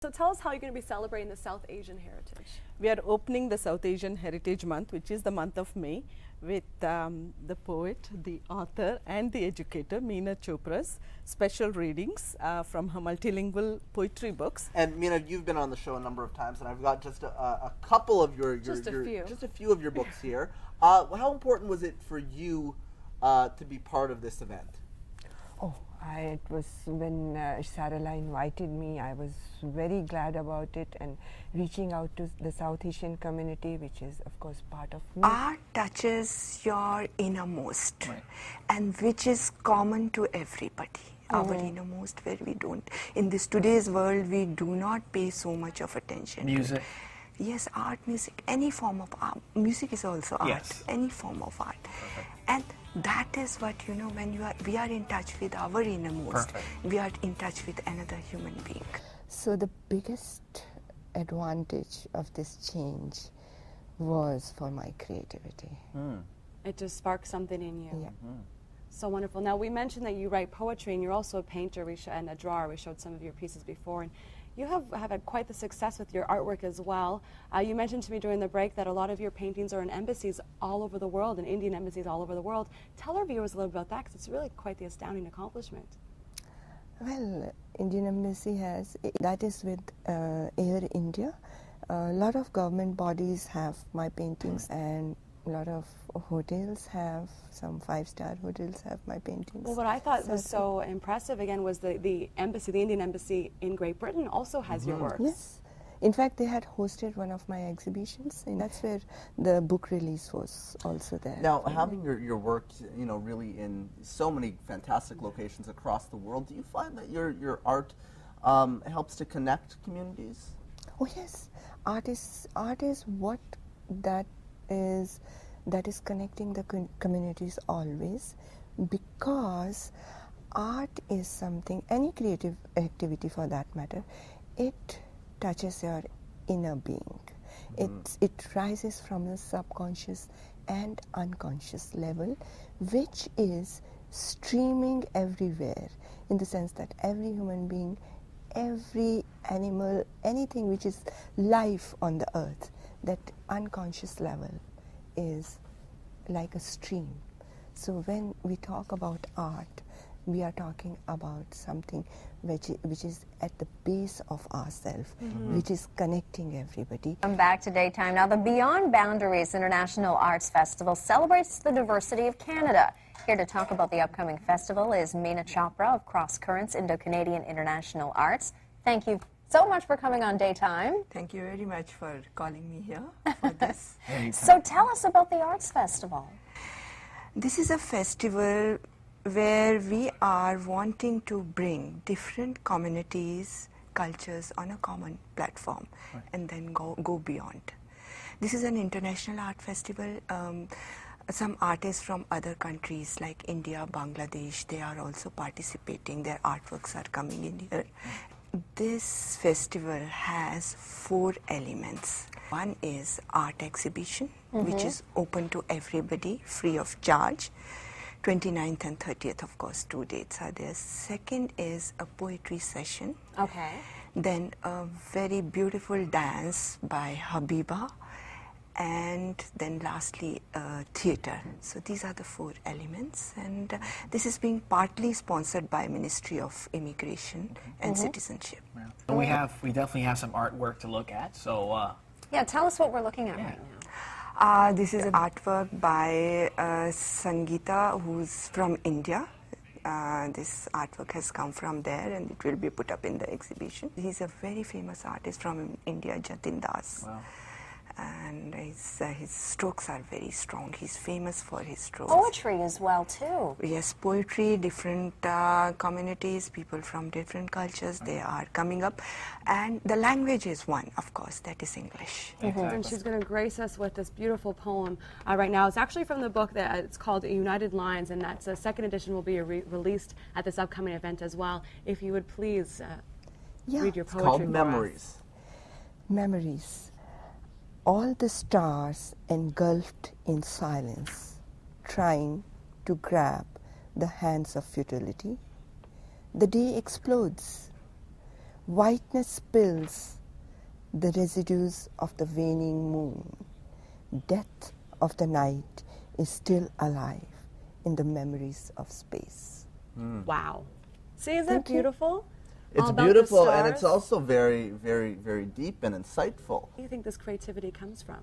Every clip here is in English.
So tell us how you're going to be celebrating the South Asian heritage. We are opening the South Asian Heritage Month, which is the month of May, with the poet, the author and the educator Meena Chopra's special readings from her multilingual poetry books. And Meena, you've been on the show a number of times, and I've got just a couple of just a few of your books here. How important was it for you to be part of this event? Oh, it was when Sarala invited me, I was very glad about it, and reaching out to the South Asian community, which is of course part of me. Art touches your innermost, and which is common to everybody. Our innermost, where we don't, in this today's world, we do not pay so much of attention Music. to it. Yes, art, music, any form of art. Music is also art, Yes. any form of art. And that is what, when we are in touch with our innermost, we are in touch with another human being. So the biggest advantage of this change was for my creativity. It just sparked something in you. Yeah. So wonderful. Now, we mentioned that you write poetry, and you're also a painter and a drawer. We showed some of your pieces before. And you have had quite the success with your artwork as well. You mentioned to me during the break that a lot of your paintings are in embassies all over the world, in Indian embassies all over the world. Tell our viewers a little about that, because it's really quite the astounding accomplishment. Well, Indian Embassy has, that is with Air India. A lot of government bodies have my paintings, and a lot of hotels have, some 5-star hotels have my paintings. Well, what I thought was so impressive, again, was the embassy, the Indian embassy in Great Britain also has your works. Yes. In fact, they had hosted one of my exhibitions, and that's where the book release was also there. Now, having your work, really in so many fantastic locations across the world, do you find that your art helps to connect communities? Oh yes, art is what that is connecting the communities always, because art is something, any creative activity for that matter, it touches your inner being. It rises from the subconscious and unconscious level, which is streaming everywhere, in the sense that every human being, every animal, anything which is life on the earth, that unconscious level is like a stream. So when we talk about art, we are talking about something which is at the base of ourselves, which is connecting everybody. Come back to Daytime. Now, the Beyond Boundaries International Arts Festival celebrates the diversity of Canada. Here to talk about the upcoming festival is Meena Chopra of Cross Currents Indo-Canadian International Arts. Thank you so much for coming on Daytime. Thank you very much for calling me here for this. So tell us about the Arts Festival. This is a festival where we are wanting to bring different communities, cultures on a common platform, and then go beyond. This is an international art festival. Some artists from other countries like India, Bangladesh, they are also participating. Their artworks are coming in here. This festival has 4 elements. One is art exhibition, which is open to everybody, free of charge. 29th and 30th, of course, 2 dates are there. Second is a poetry session. Okay. Then a very beautiful dance by Habiba. And then lastly, theatre. So these are the 4 elements. And this is being partly sponsored by Ministry of Immigration and Citizenship. And we definitely have some artwork to look at. So Yeah, tell us what we're looking at right now. This is an artwork by Sangeeta, who's from India. This artwork has come from there, and it will be put up in the exhibition. He's a very famous artist from India, Jatin Das. wow. And his strokes are very strong. He's famous for his strokes. Poetry as well, too. Yes, poetry, different communities, people from different cultures, they are coming up. And the language is one, of course, that is English. And she's going to grace us with this beautiful poem right now. It's actually from the book that it's called United Lines, and that's a 2nd edition will be released at this upcoming event as well. If you would please read your It's poetry called for Memories. Memories. All the stars engulfed in silence, trying to grab the hands of futility. The day explodes. Whiteness spills the residues of the waning moon. Death of the night is still alive in the memories of space. Wow. See, isn't that Thank you. beautiful? It's All about the beautiful, and it's stars. also very, very, very deep and insightful. Where do you think this creativity comes from?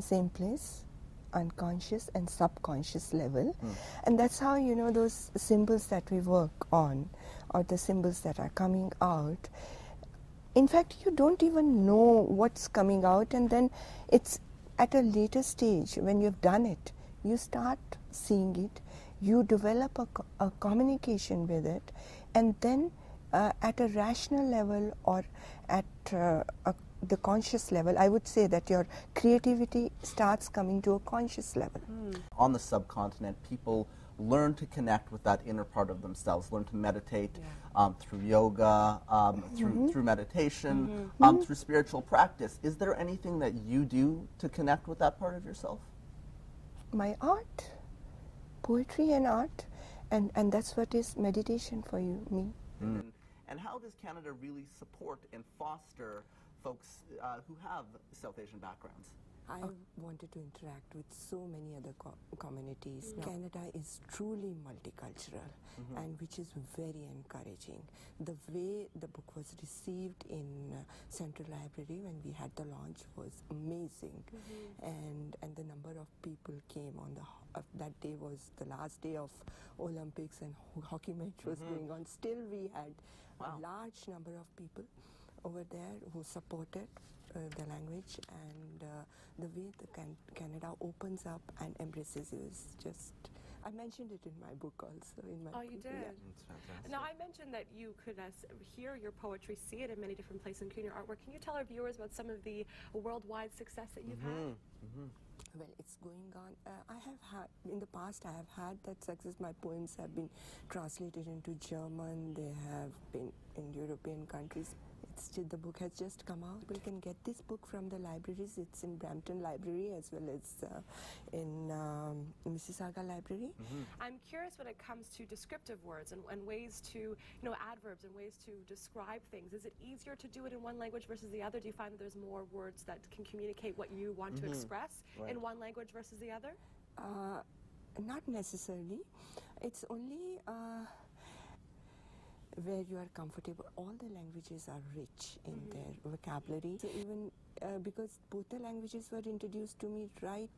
Same place, unconscious and subconscious level. And that's how, you know, those symbols that we work on, or the symbols that are coming out, in fact, you don't even know what's coming out, and then it's at a later stage when you've done it, you start seeing it, you develop a communication with it, and then at a rational level or at the conscious level, I would say that your creativity starts coming to a conscious level. On the subcontinent, people learn to connect with that inner part of themselves, learn to meditate through yoga, through meditation, through spiritual practice. Is there anything that you do to connect with that part of yourself? My art, poetry and art, and that's what is meditation for you, me. And how does Canada really support and foster folks who have South Asian backgrounds? I wanted to interact with so many other communities. Canada is truly multicultural, and which is very encouraging. The way the book was received in Central Library when we had the launch was amazing, and the number of people came on that day was the last day of Olympics and hockey match was going on. Still, we had a large number of people over there who supported the language, and the way the Canada opens up and embraces you is just, I mentioned it in my book also. In my Oh, you book, did? yeah. That's fantastic. Now, I mentioned that you could hear your poetry, see it in many different places, including your artwork. Can you tell our viewers about some of the worldwide success that you've had? Well, it's going on. I have had, in the past, I have had that success. My poems have been translated into German. They have been in European countries. The book has just come out. We can get this book from the libraries. It's in Brampton Library as well as in Mississauga Library. I'm curious when it comes to descriptive words and ways to, adverbs and ways to describe things. Is it easier to do it in one language versus the other? Do you find that there's more words that can communicate what you want to express in one language versus the other? Not necessarily. It's only where you are comfortable. All the languages are rich in their vocabulary. So even because both the languages were introduced to me right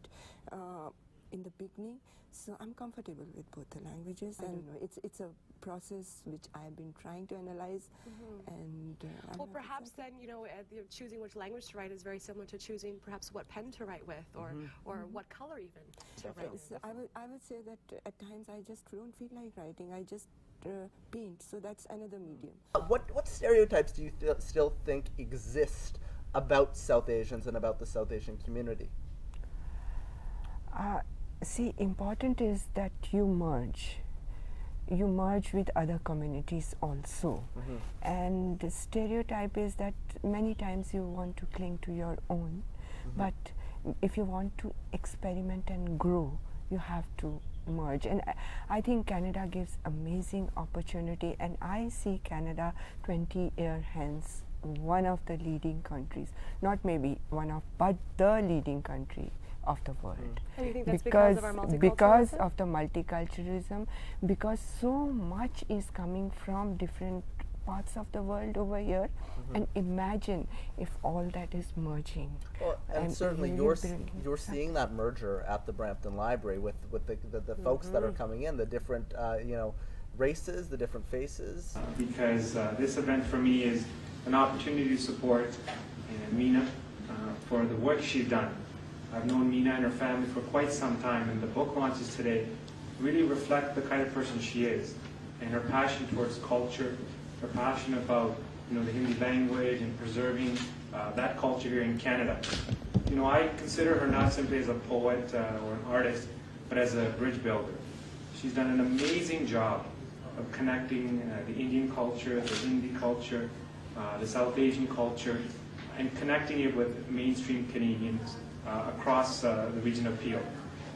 in the beginning, so I'm comfortable with both the languages. I don't know. It's a process which I've been trying to analyze, and well, perhaps then choosing which language to write is very similar to choosing perhaps what pen to write with, or what color even to write with. So I would say that at times I just don't feel like writing. I just paint. So that's another medium. What stereotypes do you still think exist about South Asians and about the South Asian community? See, important is that you merge. You merge with other communities also. And the stereotype is that many times you want to cling to your own, but if you want to experiment and grow, you have to merge. And I think Canada gives amazing opportunity, and I see Canada 20 years hence one of the leading countries, not maybe one of, but the leading country of the world. And you think that's because of our multiculturalism? Because of the multiculturalism, because so much is coming from different parts of the world over here, and imagine if all that is merging. Well, and certainly really you're seeing that merger at the Brampton Library with the folks that are coming in, the different races, the different faces. Because this event for me is an opportunity to support Meena for the work she's done. I've known Meena and her family for quite some time, and the book launches today really reflect the kind of person she is, and her passion towards culture, her passion about the Hindi language and preserving that culture here in Canada. I consider her not simply as a poet or an artist, but as a bridge builder. She's done an amazing job of connecting the Indian culture, the Hindi culture, the South Asian culture, and connecting it with mainstream Canadians across the region of Peel.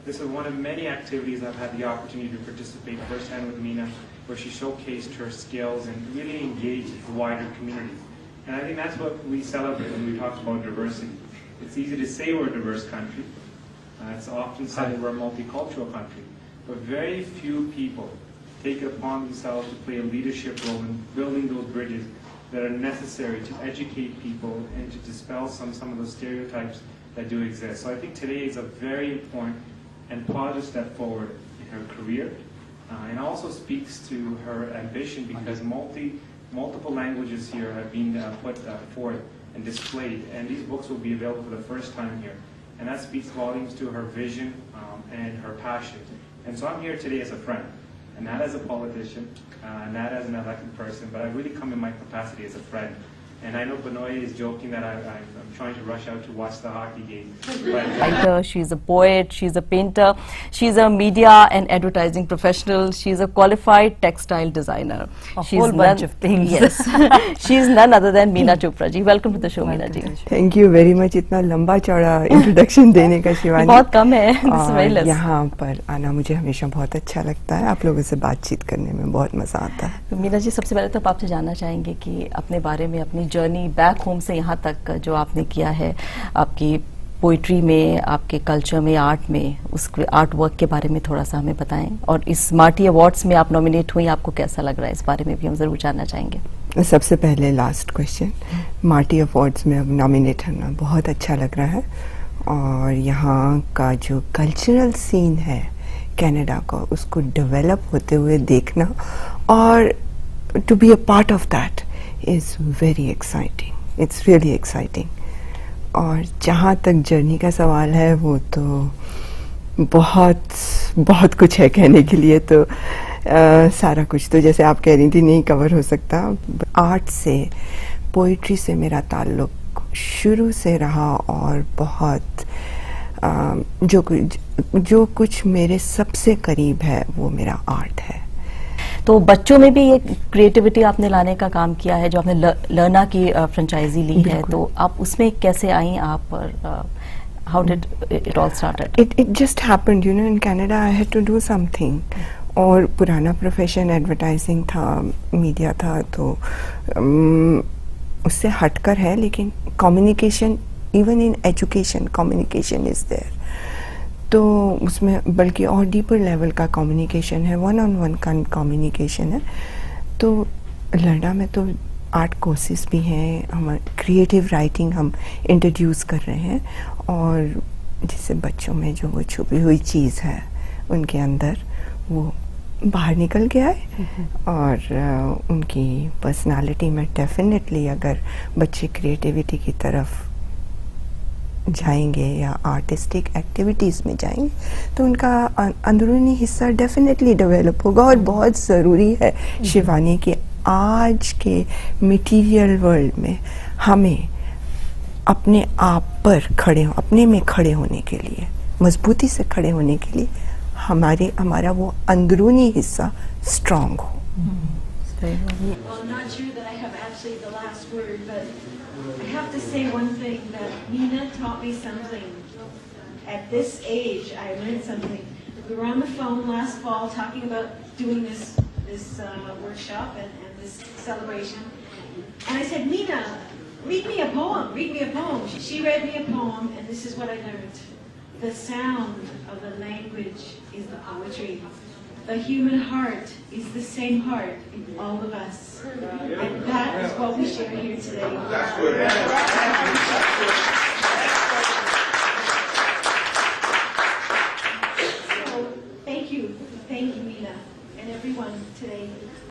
This is one of many activities I've had the opportunity to participate firsthand with Meena, where she showcased her skills and really engaged the wider community. And I think that's what we celebrate when we talk about diversity. It's easy to say we're a diverse country. It's often said that we're a multicultural country. But very few people take it upon themselves to play a leadership role in building those bridges that are necessary to educate people and to dispel some of those stereotypes that do exist. So I think today is a very important and positive step forward in her career, and also speaks to her ambition, because multiple languages here have been put forth and displayed, and these books will be available for the first time here. And that speaks volumes to her vision and her passion. And so I'm here today as a friend, and not as a politician, not as an elected person, but I really come in my capacity as a friend. And I know Benoit is joking that I'm trying to rush out to watch the hockey game. Writer, she's a poet, she's a painter, she's a media and advertising professional, she's a qualified textile designer. She's whole bunch of things. Yes. She's none other than Meena Chopra ji. Welcome to the show, Meena ji. Thank you very much. इतना लंबा चौड़ा introduction देने का शिवानी बहुत कम है. यहाँ पर आना मुझे हमेशा बहुत अच्छा लगता है. आप लोगों से बातचीत करने में बहुत मजा आता है. मीना जी, सबसे पहले तो आपसे जानना चाहेंगे कि अपने बारे में, अपनी जर्नी बैक होम से यहाँ तक जो आपने किया है, आपकी पोइट्री में, आपके कल्चर में, आर्ट में, उस आर्ट वर्क के बारे में थोड़ा सा हमें बताएं. और इस मार्टी अवार्ड्स में आप नॉमिनेट हुई, आपको कैसा लग रहा है, इस बारे में भी हम जरूर जानना चाहेंगे. सबसे पहले लास्ट क्वेश्चन, मार्टी अवार्ड्स में अब नॉमिनेट होना बहुत अच्छा लग रहा है. और यहाँ का जो कल्चरल सीन है कनाडा का, उसको डेवलप होते हुए देखना और to be a part of that is very exciting. It's really exciting. और जहाँ तक जर्नी का सवाल है, वो तो बहुत कुछ है कहने के लिए. तो सारा कुछ तो जैसे आप कह रही थी नहीं कवर हो सकता. आर्ट से, पोइट्री से मेरा ताल्लुक शुरू से रहा और बहुत जो कुछ मेरे सबसे करीब है वो मेरा आर्ट है. तो बच्चों में भी ये क्रिएटिविटी आपने लाने का काम किया है, जो आपने लर्ना की फ्रेंचाइजी ली है, तो आप उसमें कैसे आई आप? How did it all started? It just happened, you know, in Canada I had to do something. और पुराना प्रोफेशन एडवर्टाइजिंग था, मीडिया था, तो उससे हटकर है, लेकिन communication, even in education communication is there. तो उसमें बल्कि और डीपर लेवल का कम्युनिकेशन है, वन ऑन वन का कम्युनिकेशन है. तो लर्ना में तो आर्ट कोर्सेज भी हैं, हम क्रिएटिव राइटिंग हम इंट्रोड्यूस कर रहे हैं, और जिससे बच्चों में जो वो छुपी हुई चीज़ है उनके अंदर वो बाहर निकल के आए. और उनकी पर्सनालिटी में डेफिनेटली अगर बच्चे क्रिएटिविटी की तरफ जाएंगे या आर्टिस्टिक एक्टिविटीज़ में जाएंगे, तो उनका अंदरूनी हिस्सा डेफिनेटली डेवलप होगा. और बहुत ज़रूरी है शिवानी कि आज के मटेरियल वर्ल्ड में हमें अपने आप पर अपने में खड़े होने के लिए, मजबूती से खड़े होने के लिए हमारा वो अंदरूनी हिस्सा स्ट्रांग हो. Well, I'm not sure that I have actually the last word, but I have to say one thing, that Meena taught me something. At this age, I learned something. We were on the phone last fall talking about doing this workshop and this celebration. And I said, Meena, read me a poem. She read me a poem, and this is what I learned. The sound of the language is the poetry. The human heart is the same heart in all of us. And that is what we share here today.